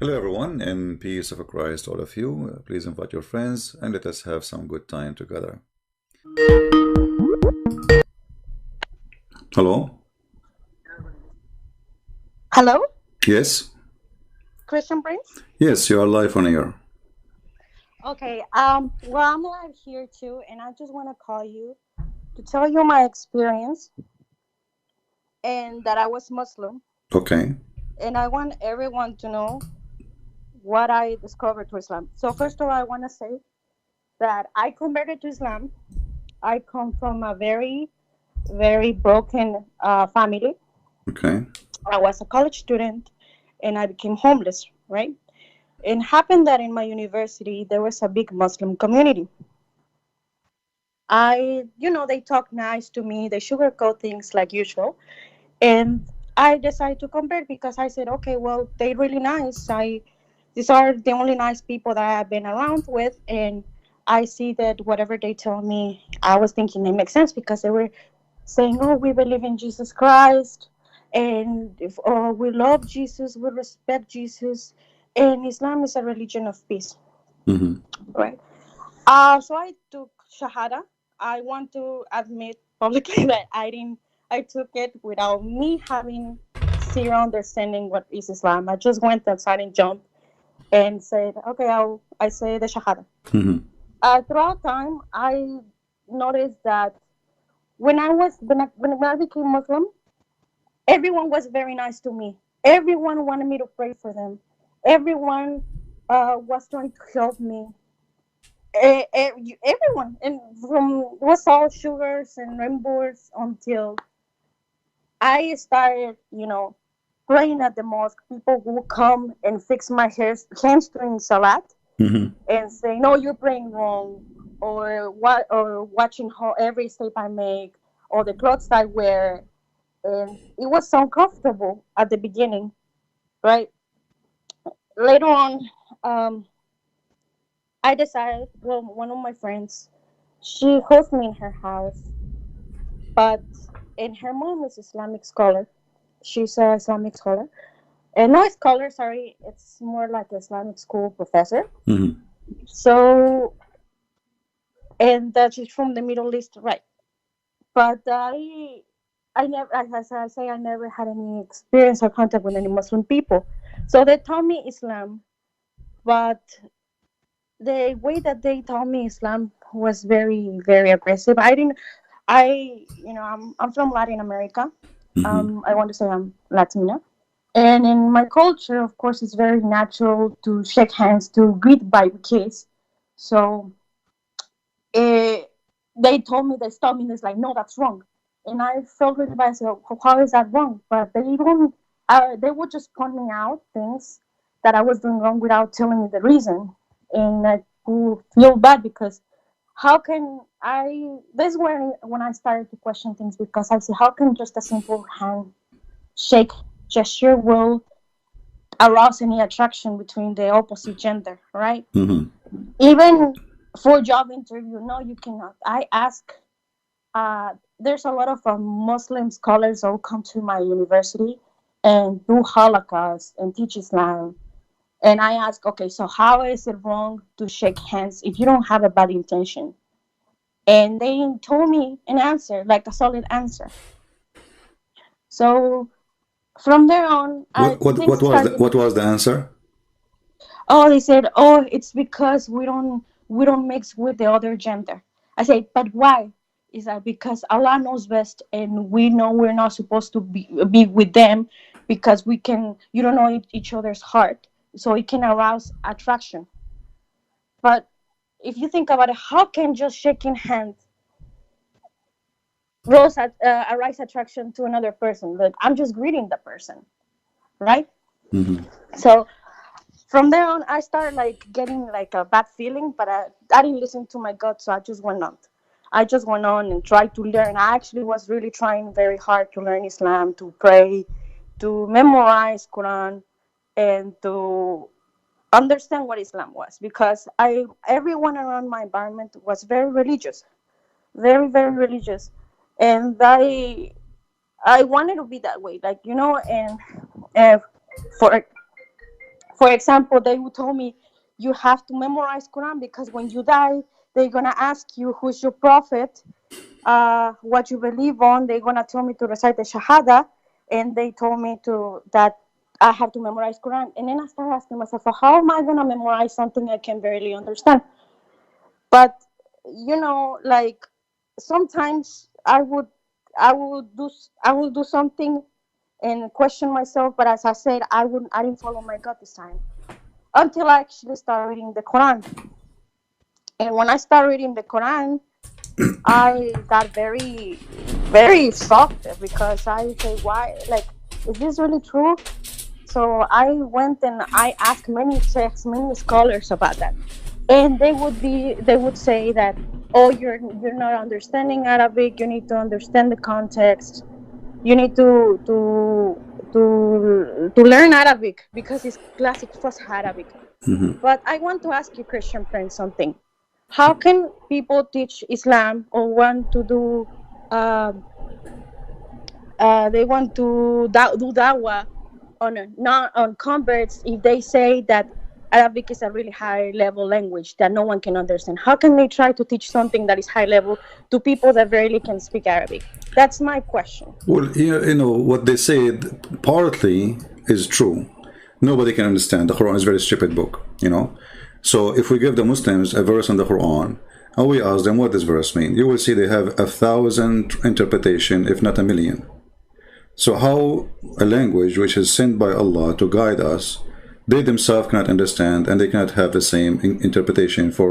Hello, everyone, and peace of Christ, all of you. Please invite your friends and let us have some good time together. Hello? Hello, Yes? Christian Prince. Yes, you are live on air. Okay, well, I'm live here too, and I just want to call you to tell you my experience and that I was Muslim, Okay. and I want everyone to know what I discovered to Islam. So first of all, I want to say that I converted to Islam. I come from a very, very broken family. Okay. I was a college student, and I became homeless. Right, it happened that in my university there was a big Muslim community. They talk nice to me, they sugarcoat things like usual. And I decided to convert because I said, okay, well, they're really nice. These are the only nice people that I've been around with. And I see that whatever they tell me, I was thinking it makes sense because they were saying, oh, we believe in Jesus Christ. And if we love Jesus, we respect Jesus. And Islam is a religion of peace, Mm-hmm. right? So I took Shahada. I want to admit publicly that I took it without me having zero understanding what is Islam. I just went outside and jumped and said, okay, I say the Shahada. Mm-hmm. Throughout time, I noticed that when I became Muslim, everyone was very nice to me. Everyone wanted me to pray for them. Everyone was trying to help me. Everyone, and from was all sugars and rainbows until I started, praying at the mosque. People who come and fix my hands during salat Mm-hmm. and say, "No, you're praying wrong," or watching how every step I make, or the clothes I wear, and it was so uncomfortable at the beginning, right? Later on, um, I decided. Well, one of my friends, she hosts me in her house. But and her mom is Islamic scholar. She's a Islamic scholar. And not scholar, sorry, it's more like Islamic school professor. Mm-hmm. So and that she's from the Middle East, right? But I never, as I say, I never had any experience or contact with any Muslim people. So they taught me Islam, but the way that they taught me Islam was very, very aggressive. I'm from Latin America. Mm-hmm. I want to say I'm Latina. And in my culture, of course, it's very natural to shake hands, to greet by kiss. So eh, they told me, they stopped me, and it's like, no, that's wrong. And I felt really bad. So how is that wrong? But they would just point me out things that I was doing wrong without telling me the reason. And I would feel bad because how can I? This is when I started to question things because I said, how can just a simple handshake gesture will arouse any attraction between the opposite gender, right? Mm-hmm. Even for job interview, no, you cannot. I ask. There's a lot of Muslim scholars who come to my university and do Holocaust and teach Islam. And I ask, okay, so how is it wrong to shake hands if you don't have a bad intention? And they told me an answer, like a solid answer. So from there on, things started. What was the answer? Oh, they said, oh, it's because we don't mix with the other gender. I say, but why? Is that because Allah knows best, and we know we're not supposed to be with them because we can you don't know each other's heart, so it can arouse attraction. But if you think about it, how can just shaking hands arise attraction to another person? Like I'm just greeting the person, right? Mm-hmm. So from there on, I started like getting like a bad feeling, but I didn't listen to my gut, so I just went on. I just went on and tried to learn. I actually was really trying very hard to learn Islam, to pray, to memorize Quran, and to understand what Islam was, because everyone around my environment was very religious, very, very religious, and I wanted to be that way, like and uh, for For example, they would tell me you have to memorize Quran because when you die, they're gonna ask you who's your prophet, what you believe on. They're gonna tell me to recite the Shahada, and they told me to that I have to memorize Quran. And then I started asking myself, well, how am I gonna memorize something I can barely understand? But like sometimes I would do something and question myself. But as I said, I didn't follow my gut this time until I actually started reading the Quran. And when I started reading the Quran, I got very, very shocked because I say, why? Like, is this really true? So I went and I asked many sheikhs, many scholars about that, and they would say that, oh, you're not understanding Arabic. You need to understand the context. You need to learn Arabic because it's classic Fusha Arabic. But I want to ask you, Christian friends, something. How can people teach Islam or want to do? They want to do dawah on not on converts if they say that Arabic is a really high level language that no one can understand. How can they try to teach something that is high level to people that barely can speak Arabic? That's my question. Well, what they said partly is true. Nobody can understand. The Quran is a very stupid book, So if we give the Muslims a verse in the Quran and we ask them what this verse means, you will see they have 1,000 interpretation, if not 1,000,000. So how a language which is sent by Allah to guide us, they themselves cannot understand, and they cannot have the same interpretation for,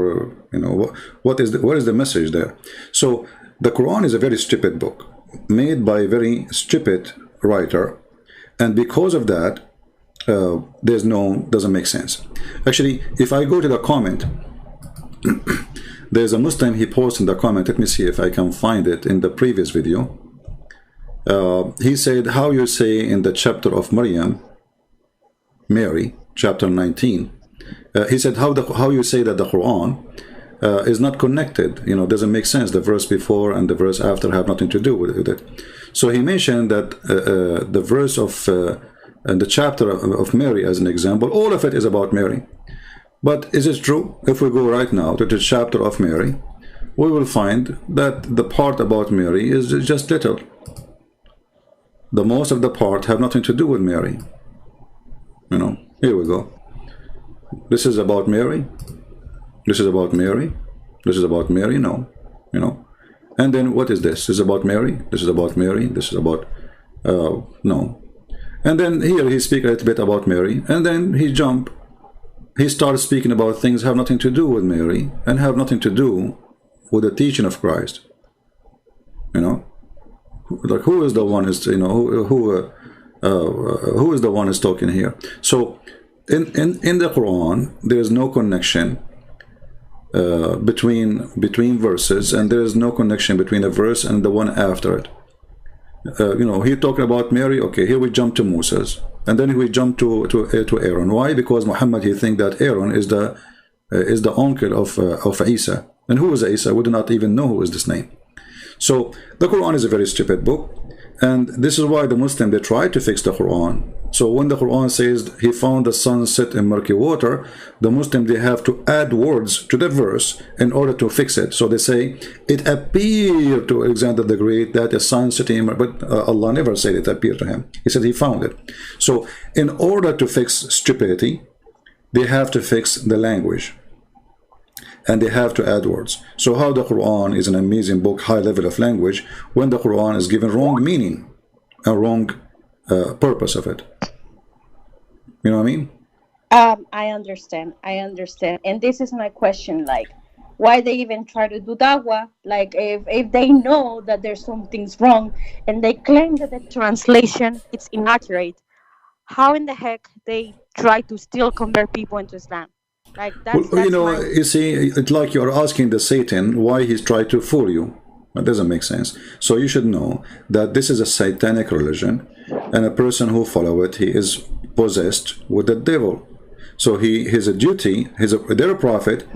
what is the message there? So the Quran is a very stupid book, made by a very stupid writer, and because of that, doesn't make sense. Actually, if I go to the comment, there's a Muslim, he posts in the comment, let me see if I can find it in the previous video. He said, how you say in the chapter of Mary, chapter 19, he said, how you say that the Quran is not connected, doesn't make sense. The verse before and the verse after have nothing to do with it. So he mentioned that the verse of the chapter of Mary as an example, all of it is about Mary. But is it true? If we go right now to the chapter of Mary, we will find that the part about Mary is just little. The most of the part have nothing to do with Mary. Here we go. This is about Mary. This is about Mary. This is about Mary. No, And then what is this? This is about Mary. This is about Mary. This is about no. And then here he speaks a little bit about Mary, and then he starts speaking about things have nothing to do with Mary and have nothing to do with the teaching of Christ. Like who is the one is who is the one is talking here? So in the Quran there is no connection between verses, and there is no connection between a verse and the one after it. Here talking about Mary. Okay, here we jump to Moses, and then we jump to Aaron. Why? Because Muhammad, he think that Aaron is the uncle of Isa, and who is Isa? We do not even know who is this name. So the Quran is a very stupid book, and this is why the Muslim, they try to fix the Quran. So when the Quran says he found the sun set in murky water, the Muslim, they have to add words to the verse in order to fix it. So they say it appeared to Alexander the Great that the sun set in, but Allah never said it appeared to him. He said he found it. So in order to fix stupidity, they have to fix the language, and they have to add words. So how the Quran is an amazing book, high level of language, when the Quran is given wrong meaning, a wrong purpose of it. You know what I mean? I understand. And this is my question, like, why they even try to do dawah? Like, if they know that there's something's wrong and they claim that the translation is inaccurate, how in the heck they try to still convert people into Islam? Like that's you see, it's like you're asking the Satan why he's trying to fool you. It doesn't make sense. So you should know that this is a satanic religion, and a person who follows it, he is possessed with the devil. So his duty, they're a prophet.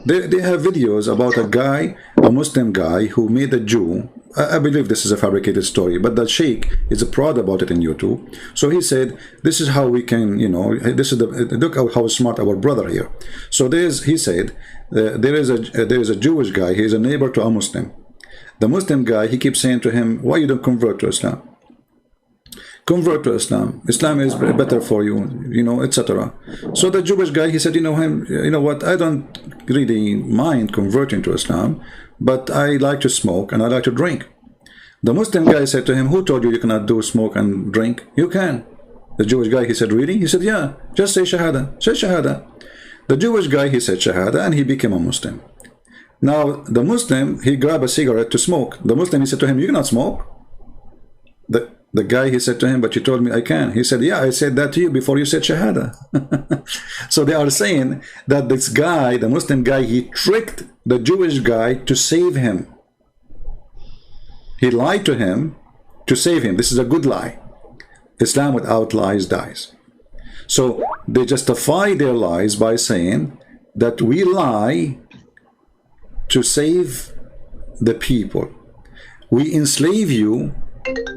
They have videos about a guy, a Muslim guy, who made a Jew I believe this is a fabricated story, but the sheikh is proud about it in YouTube. So he said, this is how we can, you know, this is the, look how smart our brother here. So he said, there is a Jewish guy, he is a neighbor to a Muslim. The Muslim guy, he keeps saying to him, why you don't convert to Islam? Convert to Islam. Islam is better for you, you know, etc. So the Jewish guy, he said, you know what, I don't really mind converting to Islam, but I like to smoke and I like to drink. The Muslim guy said to him, who told you you cannot do smoke and drink? You can. The Jewish guy, he said, really? He said, yeah, just say Shahada. Say Shahada. The Jewish guy, he said Shahada, and he became a Muslim. Now, the Muslim, he grabbed a cigarette to smoke. The Muslim, he said to him, you cannot smoke. The guy, he said to him, but you told me I can. He said, yeah, I said that to you before you said Shahada. So they are saying that this guy, the Muslim guy, he tricked the Jewish guy to save him. He lied to him to save him. This is a good lie. Islam without lies dies. So they justify their lies by saying that we lie to save the people. We enslave you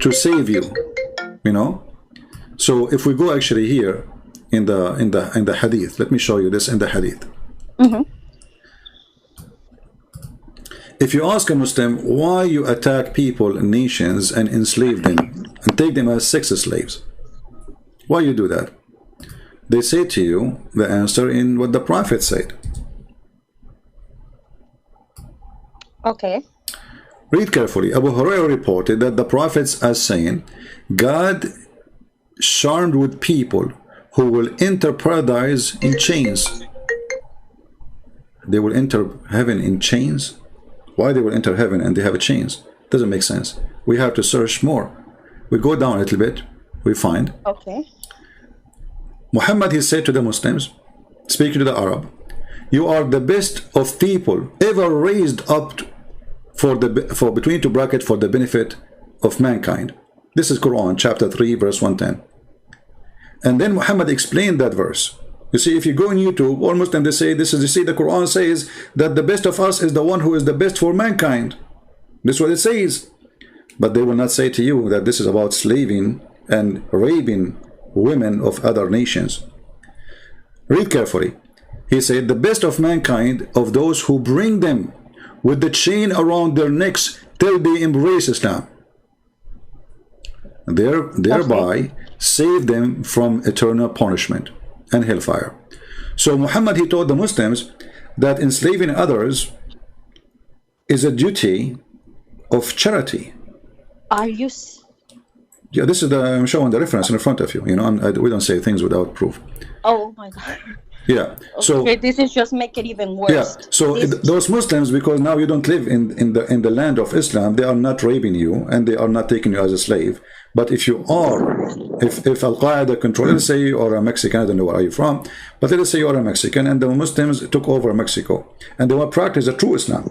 to save you, you know. So if we go actually here in the hadith, let me show you this in the hadith. If you ask a Muslim why you attack people, nations, and enslave them and take them as sex slaves, why you do that? They say to you the answer in what the Prophet said. Okay. Read carefully. Abu Hurairah reported that the prophets are saying, God charmed with people who will enter paradise in chains. They will enter heaven in chains? Why they will enter heaven and they have chains? Doesn't make sense. We have to search more. We go down a little bit, we find. Okay. Muhammad, he said to the Muslims, speaking to the Arab, you are the best of people ever raised up for between two brackets for the benefit of mankind. This is Quran chapter 3 verse 110. And then Muhammad explained that verse. You see, if you go on YouTube, all Muslims, they say this is, you see, the Quran says that the best of us is the one who is the best for mankind. This is what it says. But they will not say to you that this is about slaving and raping women of other nations. Read carefully. He said, the best of mankind of those who bring them with the chain around their necks till they embrace Islam. Thereby save them from eternal punishment and hellfire. So Muhammad, he told the Muslims that enslaving others is a duty of charity. Are you? Yeah, this is I'm showing the reference in front of you. You know, we don't say things without proof. Oh my God. Yeah. So okay, this is just make it even worse. Yeah. So those Muslims, because now you don't live in the land of Islam, they are not raping you and they are not taking you as a slave. But if you are, if Al Qaeda control, let's say you are a Mexican, I don't know where are you from, but let's say you are a Mexican and the Muslims took over Mexico and they will practice a true Islam,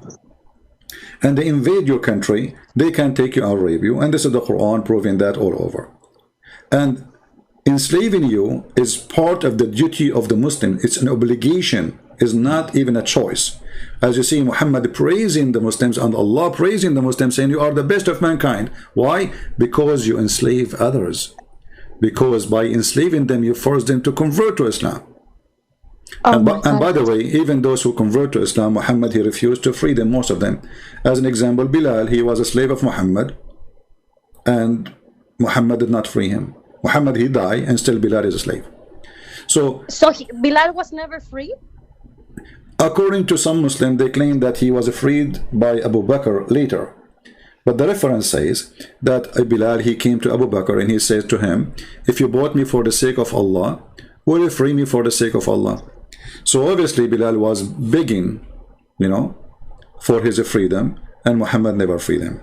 and they invade your country, they can take you and rape you, and this is the Quran proving that all over. And enslaving you is part of the duty of the Muslim. It's an obligation, it's not even a choice. As you see Muhammad praising the Muslims and Allah praising the Muslims, saying you are the best of mankind. Why? Because you enslave others. Because by enslaving them you force them to convert to Islam. And by the way, even those who convert to Islam, Muhammad, he refused to free them, most of them. As an example, Bilal, he was a slave of Muhammad and Muhammad did not free him. Muhammad, he died and still Bilal is a slave. So Bilal was never free? According to some Muslims, they claim that he was freed by Abu Bakr later. But the reference says that Bilal, he came to Abu Bakr and he says to him, if you bought me for the sake of Allah, will you free me for the sake of Allah? So obviously Bilal was begging, you know, for his freedom, and Muhammad never freed him.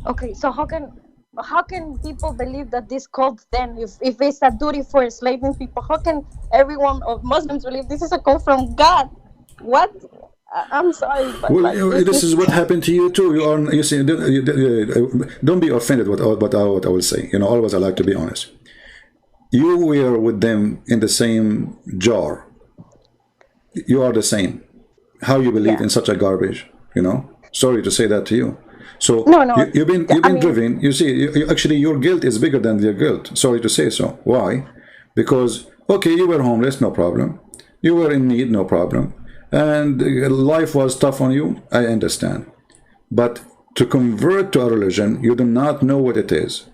Okay, so how can people believe that this cult then, if it's a duty for enslaving people, how can everyone of Muslims believe this is a call from God? What? I'm sorry, but well, like, this is what happened to you too. You see, don't be offended what I will say. You know, always I like to be honest. You were with them in the same jar. You are the same. How you believe in such a garbage, you know? Sorry to say that to you. So No, no. you've been I mean, driven. You see, actually your guilt is bigger than their guilt. Sorry to say so. Why? Because okay, you were homeless, no problem. You were in need, no problem. And life was tough on you. I understand. But to convert to a religion, you do not know what it is.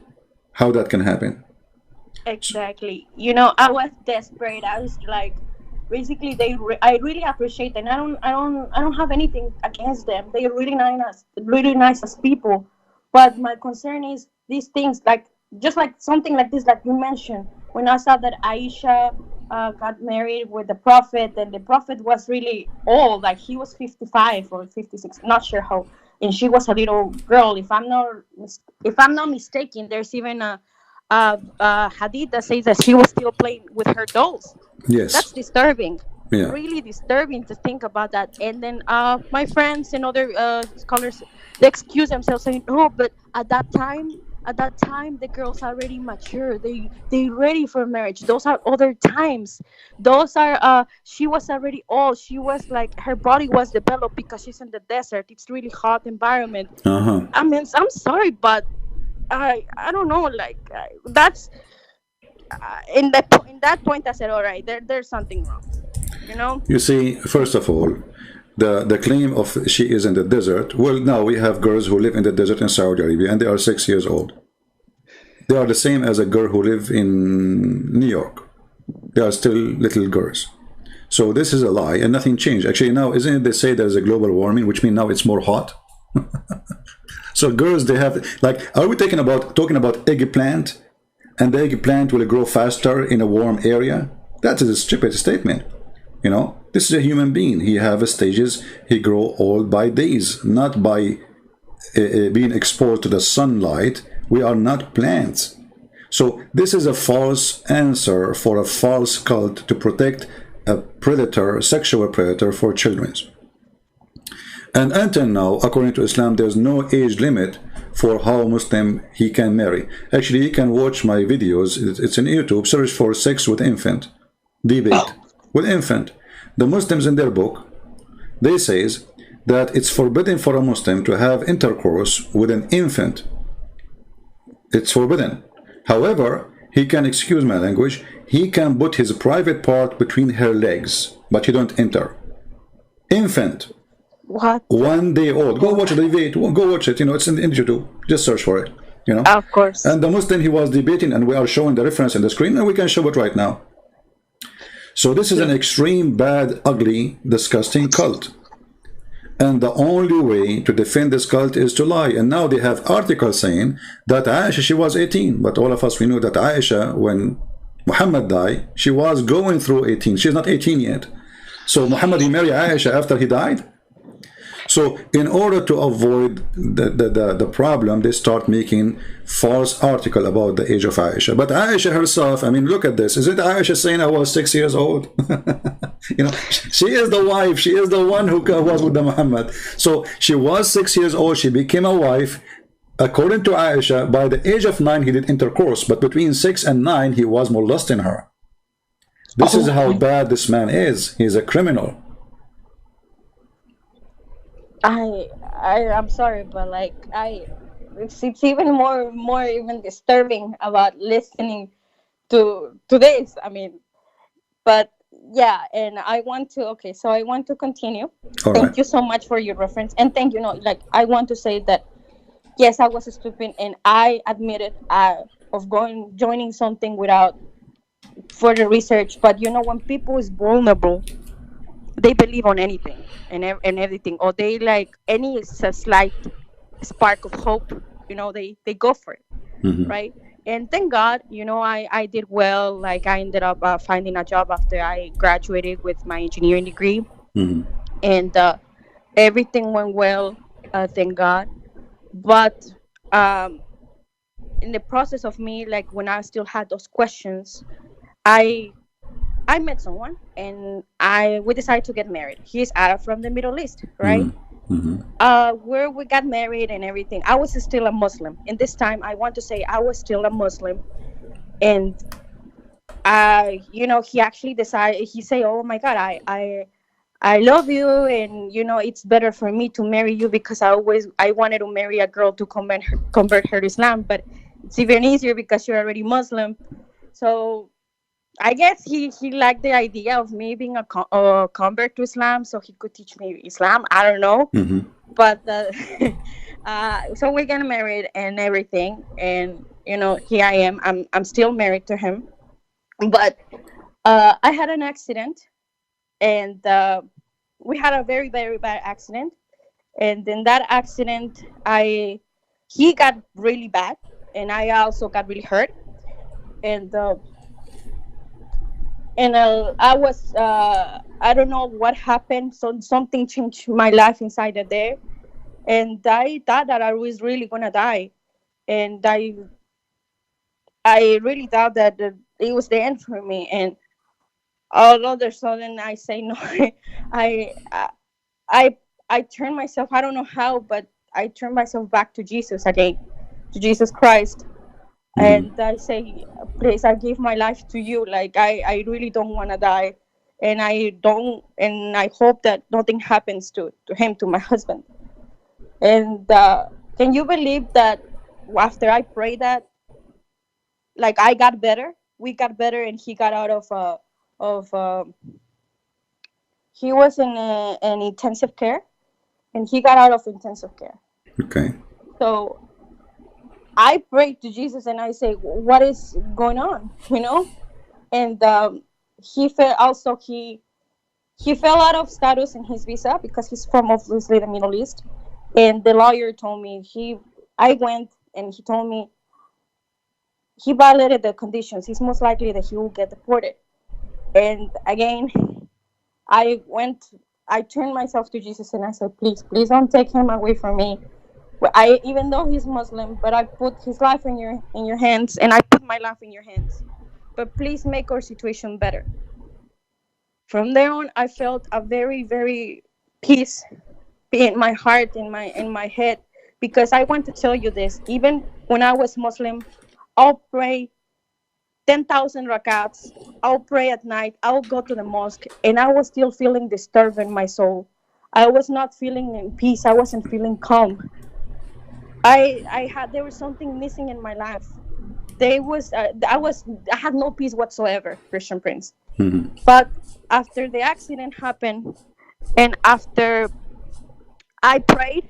How that can happen? exactly. I was desperate. I was like, basically, I really appreciate them. I don't have anything against them. They're really nice as people. But my concern is these things, like just like something like this that you mentioned. When I saw that Aisha got married with the prophet, and the prophet was really old, like he was 55 or 56, not sure how, and she was a little girl. If I'm not mistaken, there's even a hadith that says that she was still playing with her dolls. Yes. That's disturbing, Yeah. really disturbing to think about that. And then my friends and other scholars, they excuse themselves saying, no, but at that time the girls are already mature, they ready for marriage. Those are other times. Those are she was already old. She was like, her body was developed because she's in the desert. It's really hot environment. Uh-huh. I mean, I'm sorry, but I don't know, like that's in that point I said, all right, there's something wrong, you know. You see, first of all, the claim of she is in the desert. Well, now we have girls who live in the desert in Saudi Arabia, and they are 6 years old. They are the same as a girl who live in New York. They are still little girls. So this is a lie, and nothing changed. Actually, now isn't it they say there's a global warming, which means now it's more hot. So girls, they have, like, are we talking about eggplant, and the eggplant will grow faster in a warm area? That is a stupid statement. This is a human being. He have stages. He grow old by days, not by being exposed to the sunlight. We are not plants. So this is a false answer for a false cult to protect a predator, sexual predator for children. And until now, according to Islam, there's no age limit for how Muslim he can marry. Actually, you can watch my videos. It's in YouTube. Search for sex with infant debate with infant. The Muslims in their book, they says that it's forbidden for a Muslim to have intercourse with an infant. It's forbidden. However, he can, excuse my language, he can put his private part between her legs, but he don't enter. Infant. What? 1 day old. Go watch the debate. Go watch it. It's in YouTube. Just search for it. Of course. And the Muslim, he was debating, and we are showing the reference in the screen, and we can show it right now. So this is an extreme, bad, ugly, disgusting cult. And the only way to defend this cult is to lie. And now they have articles saying that Aisha, she was 18. But all of us, we know that Aisha, when Muhammad died, she was going through 18. She's not 18 yet. So Muhammad, he married Aisha after he died. So in order to avoid the problem, they start making false article about the age of Aisha. But Aisha herself, I mean, look at this. Is it Aisha saying I was 6 years old? She is the wife. She is the one who was with the Muhammad. So she was 6 years old. She became a wife. According to Aisha, by the age of 9, he did intercourse. But between 6 and 9, he was molesting her. This is how bad this man is. He's a criminal. I'm sorry, but like it's even more even disturbing about listening to this. I mean, but yeah, and I want to continue. All Thank right. you so much for your reference, and thank you. Like I want to say that yes, I was stupid, and I admitted of joining something without further research. But when people is vulnerable, they believe on anything and everything, or they like any slight spark of hope, they go for it. Right. And thank God, I did well. Like I ended up finding a job after I graduated with my engineering degree. And everything went well, thank God. But in the process of me, like when I still had those questions, I met someone, and we decided to get married. He's Arab from the Middle East, right? Where we got married and everything. I was still a Muslim. And this time, I want to say I was still a Muslim. And he actually decided. He said, "Oh my God, I love you, and it's better for me to marry you because I wanted to marry a girl to convert her to Islam, but it's even easier because you're already Muslim. So I guess he liked the idea of me being a convert to Islam, so he could teach me Islam. I don't know, Mm-hmm. but so we're getting married and everything, and here I am. I'm still married to him, but I had an accident, and we had a very very bad accident, and in that accident, he got really bad, and I also got really hurt, and I was I don't know what happened. So something changed my life inside of there, and I thought that I was really gonna die, and I really thought that it was the end for me. And all of a sudden, I say no. I I I I turned myself. I don't know how, but I turned myself back to Jesus again, to Jesus Christ. Mm-hmm. And I say, please, I give my life to you. Like I really don't want to die, and I hope that nothing happens to him, to my husband. And can you believe that after I prayed that, like I got better, we got better, and he got out of he was in an intensive care, and he got out of intensive care. Okay. So I prayed to Jesus, and I say, what is going on, and he fell also he fell out of status in his visa because he's from obviously the Middle East, and the lawyer told me I went, and he told me he violated the conditions. It's most likely that he will get deported. And again, I went, I turned myself to Jesus, and I said, please, please don't take him away from me. Even though he's Muslim, but I put his life in your hands, and I put my life in your hands. But please make our situation better. From there on, I felt a very, very peace in my heart, in my head, because I want to tell you this. Even when I was Muslim, I'll pray 10,000 rakats. I'll pray at night. I'll go to the mosque, and I was still feeling disturbed in my soul. I was not feeling in peace. I wasn't feeling calm. I had there was something missing in my life. I had no peace whatsoever, Christian Prince. Mm-hmm. But after the accident happened, and after I prayed,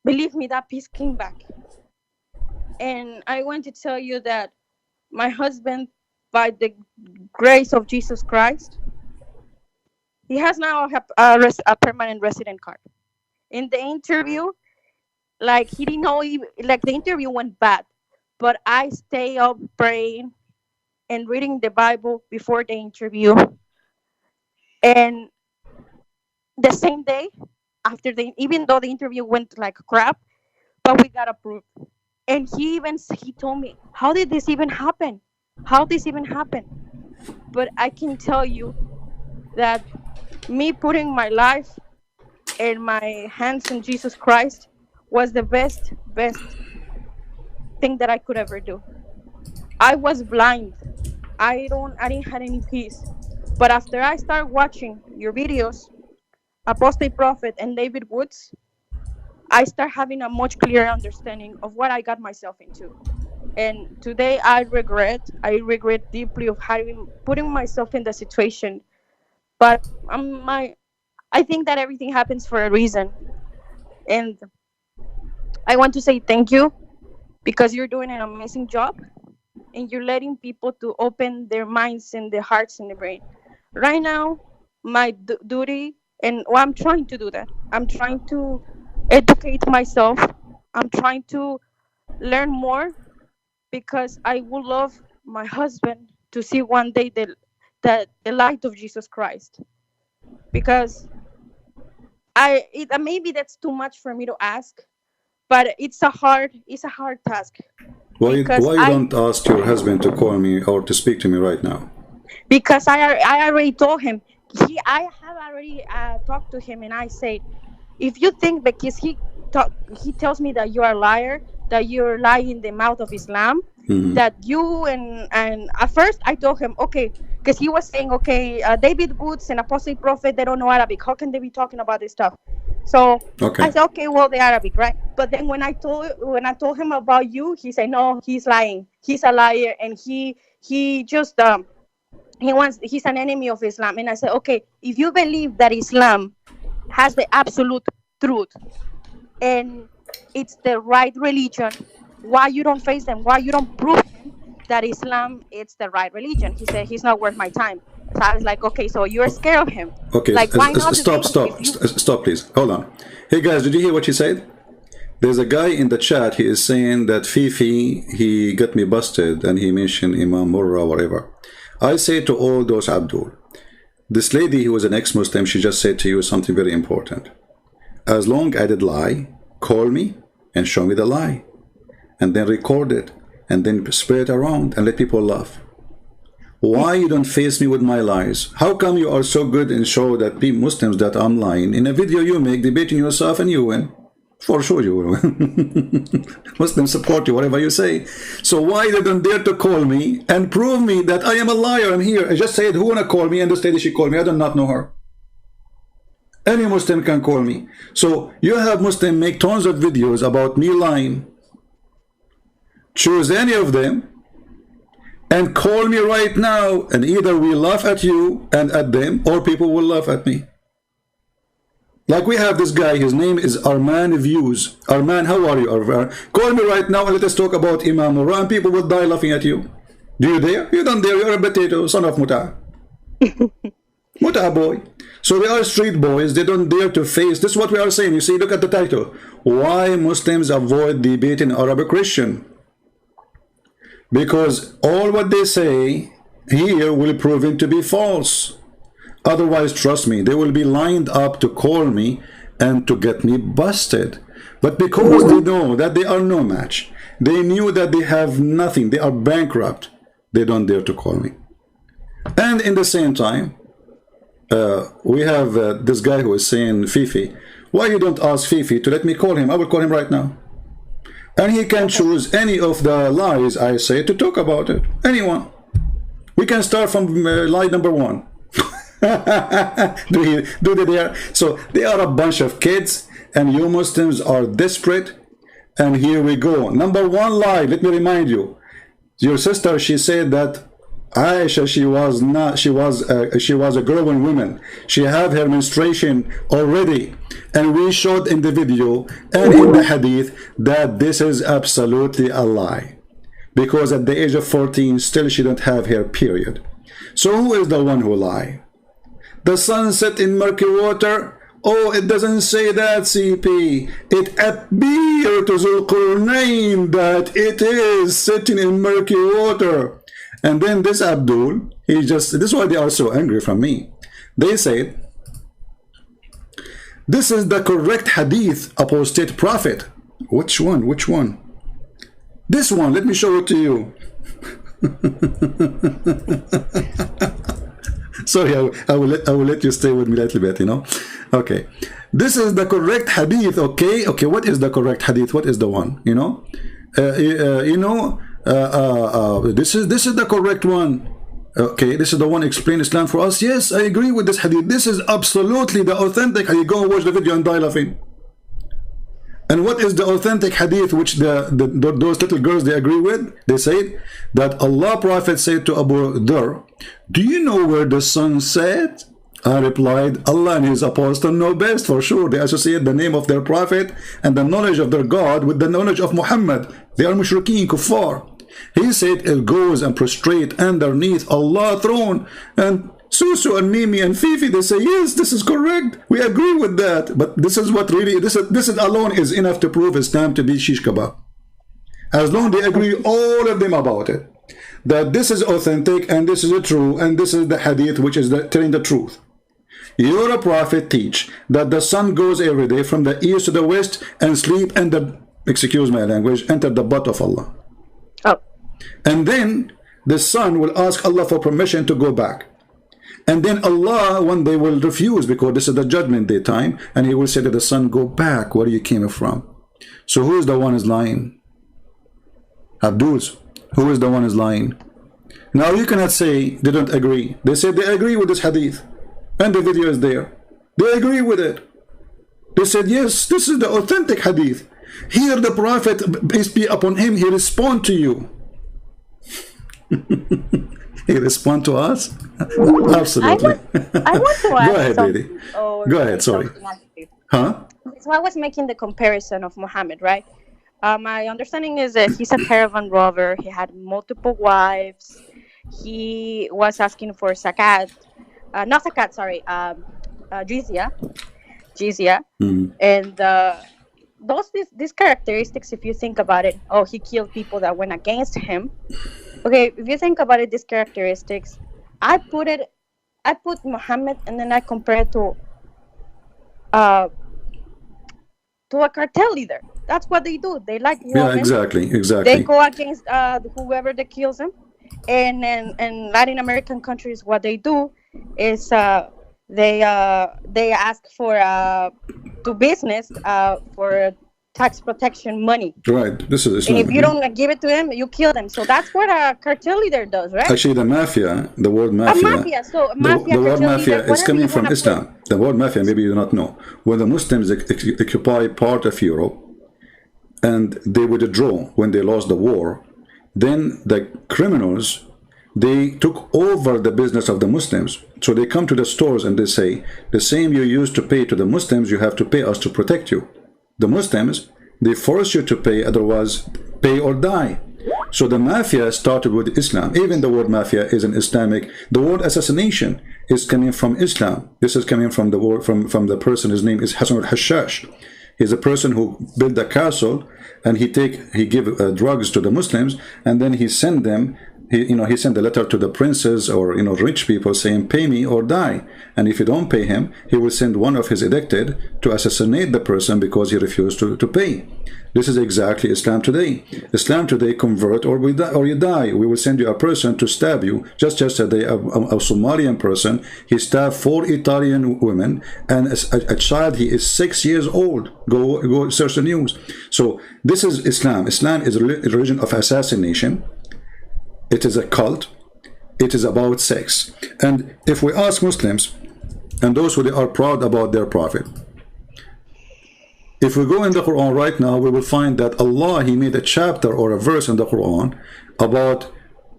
believe me, that peace came back. And I want to tell you that my husband, by the grace of Jesus Christ, he has now a permanent resident card. In the interview, like he didn't know, like the interview went bad, but I stay up praying and reading the Bible before the interview. And the same day, even though the interview went like crap, but we got approved. And he told me, how did this even happen? How this even happen? But I can tell you that me putting my life and my hands in Jesus Christ was the best thing that I could ever do. I was blind. I didn't have any peace. But after I started watching your videos, Apostate Prophet and David Woods, I start having a much clearer understanding of what I got myself into. And today I regret deeply of putting myself in the situation. But I think that everything happens for a reason. And I want to say thank you, because you're doing an amazing job, and you're letting people to open their minds and their hearts and their brain. Right now, my duty, and I'm trying to do that. I'm trying to educate myself. I'm trying to learn more, because I would love my husband to see one day the light of Jesus Christ. Because maybe that's too much for me to ask, but it's a hard task, because Why you don't ask your husband to call me or to speak to me right now? I already told him. I have already talked to him, and I say, if you think, because he tells me that you are a liar, that you're lying in the mouth of Islam, Mm-hmm. that you and at first I told him, okay, because he was saying, okay, David Woods and Apostle Prophet, they don't know Arabic. How can they be talking about this stuff? So Okay. I said, okay, well, the Arabic, right? But then when I told him about you, he said, no, he's lying. He's a liar, and he just he's an enemy of Islam. And I said, okay, if you believe that Islam has the absolute truth and it's the right religion, why you don't face them? Why you don't prove him that Islam is the right religion? He said he's not worth my time. So I was like, okay, so you're scared of him. Okay, Like, why not stop, stop, please. Hold on. Hey guys, did you hear what she said? There's a guy in the chat, he is saying that Fifi, he got me busted and he mentioned Imam Murrah, whatever. I say to all those, Abdul, this lady who was an ex-Muslim, she just said to you something very important. As long as I did lie, call me and show me the lie. And then record it. And then spread it around and let people laugh. Why you don't face me with my lies? How come you are so good and show that be Muslims that I'm lying? In a video you make, debating yourself and you win. For sure you will win. Muslims support you, whatever you say. So why they don't dare to call me and prove me that I am a liar? I'm here. I just said, who wanna call me? And this lady, she called me. I do not know her. Any Muslim can call me. So you have Muslim make tons of videos about me lying. Choose any of them and call me right now, and either we laugh at you and at them, or people will laugh at me. Like we have this guy, his name is Arman Views. Arman, how are you, Arman? Call me right now and let us talk about Imam Murrah, and people will die laughing at you. Do you dare? You don't dare, you're a potato, son of Muta. Muta boy. So they are street boys, they don't dare to face. This is what we are saying. You see, look at the title. Why Muslims avoid debating Arab Christian? Because all what they say here will prove to be false. Otherwise, trust me, they will be lined up to call me and to get me busted. But because they know that they are no match, they knew that they have nothing, they are bankrupt, they don't dare to call me. And in the same time, we have this guy who is saying, Fifi, why you don't ask Fifi to let me call him? I will call him right now. And he can choose any of the lies I say to talk about it. Anyone. We can start from lie number 1. do they dare? So they are a bunch of kids, and you Muslims are desperate. And here we go. Number 1 lie. Let me remind you. Your sister, she said that Aisha, she was a growing woman. She had her menstruation already, and we showed in the video and in the hadith that this is absolutely a lie, because at the age of 14 still she don't have her period. So who is the one who lie? The sun set in murky water? Oh, it doesn't say that, CP. It appears to Zulqarnain that it is sitting in murky water. And then this Abdul, this is why they are so angry from me. They said, this is the correct hadith, apostate prophet. Which one? Which one? This one, let me show it to you. Sorry, I will let you stay with me a little bit, you know. Okay. This is the correct hadith, okay? Okay, what is the correct hadith? What is the one, you know? This is the correct one. Okay, this is the one explain Islam for us. Yes, I agree with this hadith. This is absolutely the authentic hadith. Go and watch the video and die laughing. And what is the authentic hadith which those little girls they agree with? They say that Allah Prophet said to Abu Dhar, do you know where the sun set? I replied, Allah and his apostle know best. For sure, they associate the name of their prophet and the knowledge of their God with the knowledge of Muhammad. They are mushrikeen, kuffar. He said it goes and prostrate underneath Allah's throne. And Susu and Mimi and Fifi, they say, yes, this is correct. We agree with that. But this is what really, this is alone is enough to prove Islam to be shish kebab. As long as they agree, all of them about it, that this is authentic and this is the true and this is the hadith which is telling the truth. Your prophet teach that the sun goes every day from the east to the west and sleep and excuse my language, enter the butt of Allah. Oh. And then the sun will ask Allah for permission to go back. And then Allah, one day, will refuse because this is the judgment day time, and he will say to the sun, go back where you came from. So who is the one is lying? Abdul's. Who is the one is lying? Now you cannot say they don't agree. They say they agree with this hadith. And the video is there. They agree with it. They said, yes, this is the authentic hadith. Here the Prophet, peace be upon him, he respond to you. He respond to us? Absolutely. I want to ask Go ahead, lady. Go ahead, sorry. Huh? So I was making the comparison of Muhammad, right? My understanding is that he's a caravan rover. He had multiple wives. He was asking for zakat, not zakat, sorry, jizya, and these characteristics. If you think about it, oh, he killed people that went against him. Okay, if you think about it, these characteristics, I put Muhammad, and then I compare it to a cartel leader. That's what they do. They like women. Yeah, exactly. They go against whoever that kills them. And in Latin American countries, what they do is they ask for to business for tax protection money. Right. This is Islam. And if you don't give it to them, you kill them. So that's what a cartel leader does, right? Actually, the mafia, the word mafia. The word mafia is coming from Islam. The word mafia, maybe you do not know. When the Muslims occupy part of Europe and they withdraw when they lost the war, then the criminals, they took over the business of the Muslims. So they come to the stores and they say, the same you used to pay to the Muslims, you have to pay us to protect you. The Muslims, they force you to pay, otherwise pay or die. So the mafia started with Islam. Even the word mafia is an Islamic. The word assassination is coming from Islam. This is coming from the word from the person. His name is Hassan al-Hashash. He's a person who built a castle, and he give drugs to the Muslims, and then he send them. He sent a letter to the princes or rich people saying, pay me or die. And if you don't pay him, he will send one of his addicted to assassinate the person because he refused to pay. This is exactly Islam today. Islam today, convert or you die. We will send you a person to stab you. Just yesterday, a Somalian person, he stabbed 4 Italian women and a child, he is 6 years old. Go search the news. So this is Islam. Islam is a religion of assassination. It is a cult. It is about sex. And if we ask Muslims, and those who are proud about their prophet, if we go in the Quran right now, we will find that Allah, he made a chapter or a verse in the Quran about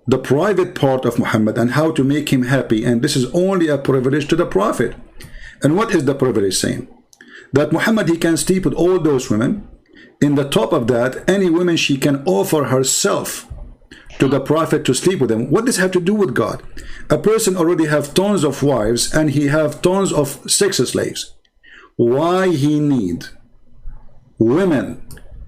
the private part of Muhammad and how to make him happy. And this is only a privilege to the prophet. And what is the privilege saying? That Muhammad, he can sleep with all those women. In the top of that, any woman, she can offer herself to the prophet to sleep with him. What does this have to do with God? A person already have tons of wives and he have tons of sex slaves. Why he need women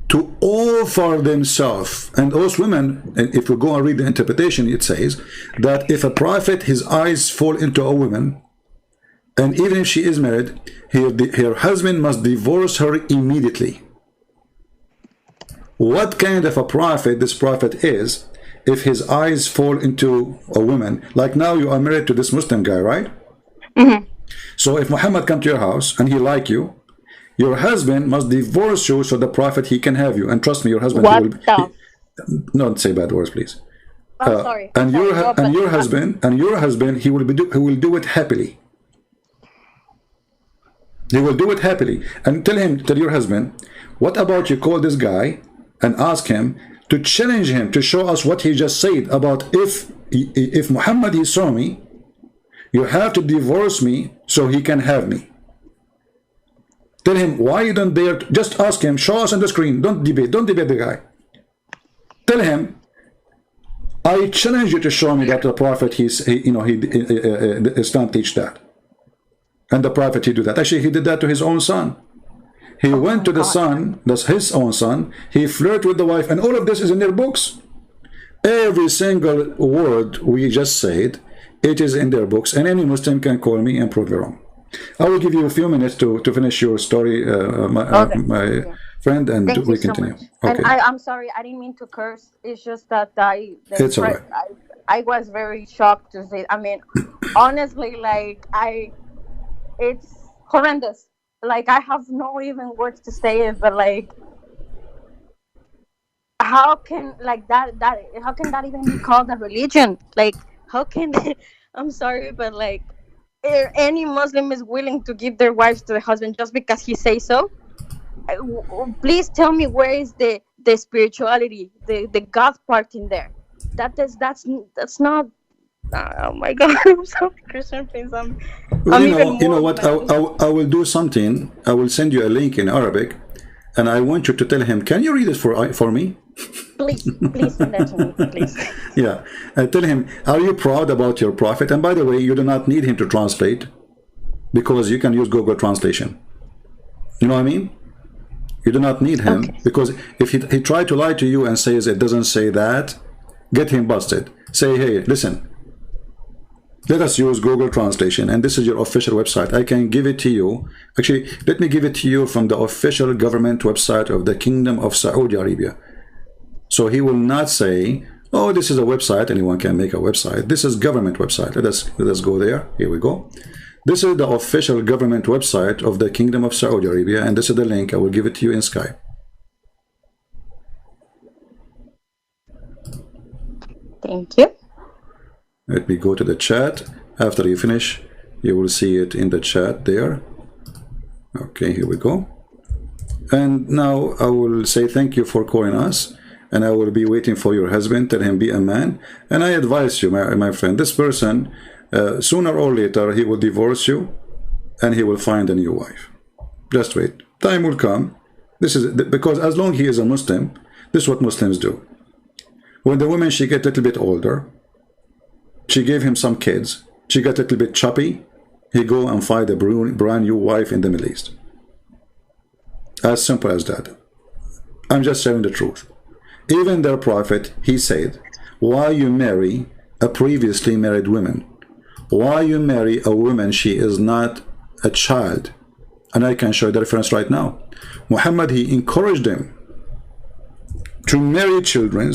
to offer themselves? And those women, if we go and read the interpretation, it says that if a prophet, his eyes fall into a woman, and even if she is married, her husband must divorce her immediately. What kind of a prophet this prophet is if his eyes fall into a woman? Like now you are married to this Muslim guy, right? Mm-hmm. So if Muhammad come to your house and he like you, your husband must divorce you so the prophet, he can have you. And trust me, your husband, don't say bad words, please. Sorry. And your husband, he will do it happily. He will do it happily. And tell your husband, what about you call this guy and ask him to challenge him to show us what he just said about if Muhammad, he saw me, you have to divorce me so he can have me. Tell him why you don't dare. Just ask him, show us on the screen. Don't debate the guy. Tell him, I challenge you to show me that the prophet, Islam teach that. And the prophet, he do that. Actually, he did that to his own son. He went to the son, that's his own son, he flirted with the wife, and all of this is in their books. Every single word we just said, it is in their books, and any Muslim can call me and prove it wrong. I will give you a few minutes to finish your story, my friend, and Thank we you so continue. much. Okay. And I'm sorry, I didn't mean to curse. It's just that It's all right. I was very shocked to say. I mean, honestly, like it's horrendous. Like I have no even words to say it, but like how can like that how can that even be called a religion? Like how can I'm sorry, but like any Muslim is willing to give their wives to the husband just because he says so. Please tell me where is the spirituality, the God part in there. That's not. Oh my God! I'm sorry, Christian Prince. Well, I'm even you know more what? mad. I will do something. I will send you a link in Arabic, and I want you to tell him. Can you read it for me? Please, please send that to me, please. Yeah. Tell him. Are you proud about your prophet? And by the way, you do not need him to translate because you can use Google Translation. You know what I mean? You do not need him Okay. because if he tried to lie to you and says it doesn't say that, get him busted. Say, hey, listen. Let us use Google Translation, and this is your official website. I can give it to you. Actually, let me give it to you from the official government website of the Kingdom of Saudi Arabia. So he will not say, oh, this is a website, anyone can make a website. This is government website. Let us go there. Here we go. This is the official government website of the Kingdom of Saudi Arabia, and this is the link. I will give it to you in Skype. Thank you. Let me go to the chat. After you finish, you will see it in the chat there. Okay, here we go. And now I will say thank you for calling us, and I will be waiting for your husband. Tell him be a man. And I advise you, my friend, this person, sooner or later, he will divorce you, and he will find a new wife. Just wait. Time will come. This is because as long as he is a Muslim, this is what Muslims do. When the woman, she get a little bit older, she gave him some kids, she got a little bit choppy, he go and find a brand new wife in the Middle East. As simple as that. I'm just sharing the truth. Even their prophet, he said, why you marry a previously married woman? Why you marry a woman, she is not a child? And I can show you the reference right now. Muhammad, he encouraged them to marry children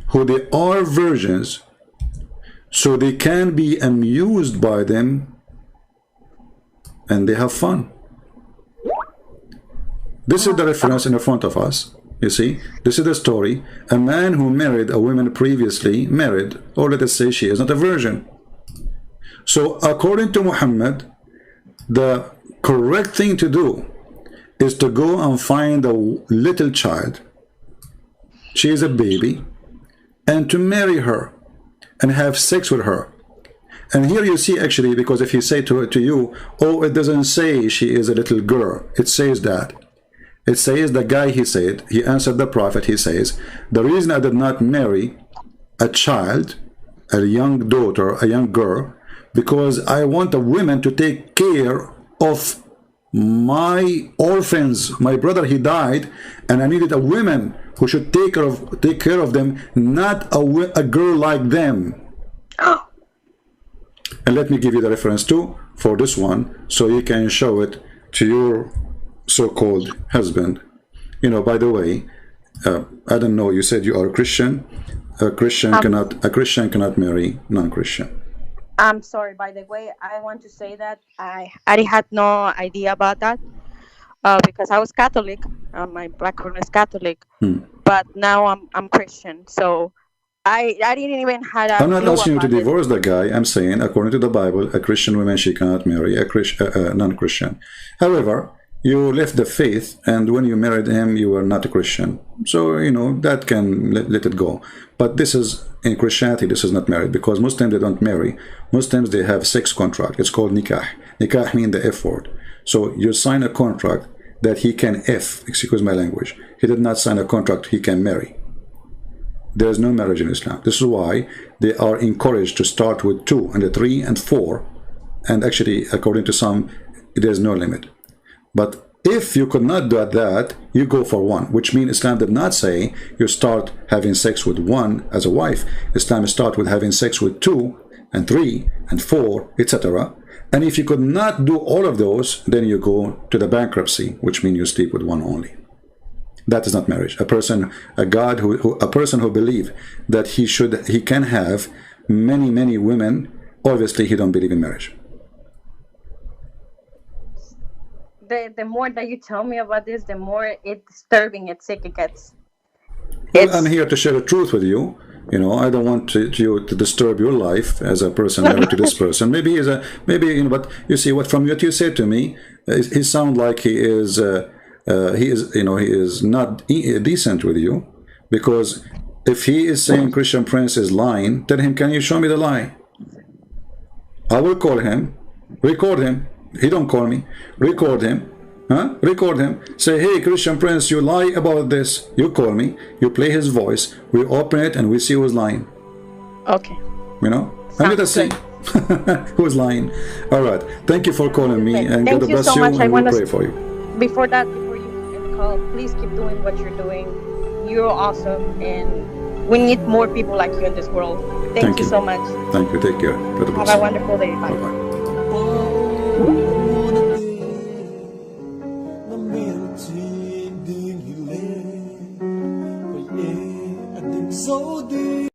who they are virgins, so they can be amused by them and they have fun. This is the reference in the front of us. You see, this is the story. A man who married a woman previously married, or let us say she is not a virgin. So according to Muhammad, the correct thing to do is to go and find a little child. She is a baby, and to marry her and have sex with her. And here you see actually, because if you say to you, oh, it doesn't say she is a little girl, it says that. It says the guy, he said, he answered the prophet, he says, the reason I did not marry a child, a young daughter, a young girl, because I want a woman to take care of my orphans. My brother, he died, and I needed a woman who should take care of them, not a girl like them. And let me give you the reference too for this one, so you can show it to your so-called husband. You know, by the way, I don't know, you said you are a Christian. A Christian cannot marry non-Christian. I'm sorry, by the way, I want to say that I had no idea about that because I was Catholic. My background is Catholic, but now I'm Christian. So I didn't even had a I'm not clue asking you to about this. divorce the guy. I'm saying, according to the Bible, a Christian woman, she cannot marry a non-Christian. However, you left the faith, and when you married him, you were not a Christian. So, you know, that can let it go. But this is, in Christianity, this is not married, because Muslims, they don't marry. Muslims, they have sex contract. It's called nikah. Nikah means the F word. So you sign a contract that he can excuse my language. He did not sign a contract he can marry. There is no marriage in Islam. This is why they are encouraged to start with 2 and 3 and 4. And actually, according to some, there is no limit. But if you could not do that, you go for 1, which means Islam did not say you start having sex with 1 as a wife. Islam start with having sex with 2 and 3 and 4, etc. And if you could not do all of those, then you go to the bankruptcy, which means you sleep with 1 only. That is not marriage. A person who believes that he can have many women, obviously he don't believe in marriage. The more that you tell me about this, the more disturbing it gets. Well, I'm here to share the truth with you. You know, I don't want you to disturb your life as a person married to this person. Maybe he's a, maybe, you know, but you see, what from what you said to me, he sounds like he is, you know, he is not decent with you, because if he is saying Christian Prince is lying, tell him, can you show me the lie? I will call him, record him. He don't call me. Record him. Huh? Record him. Say, hey, Christian Prince, you lie about this. You call me. You play his voice. We open it and we see who's lying. Okay. You know? And let us see who's lying. All right. Thank you for calling me, and God bless you, and we pray for you. Before you end call, please keep doing what you're doing. You're awesome, and we need more people like you in this world. Thank you so much. Thank you. Take care. Have a wonderful day. Bye. Bye-bye.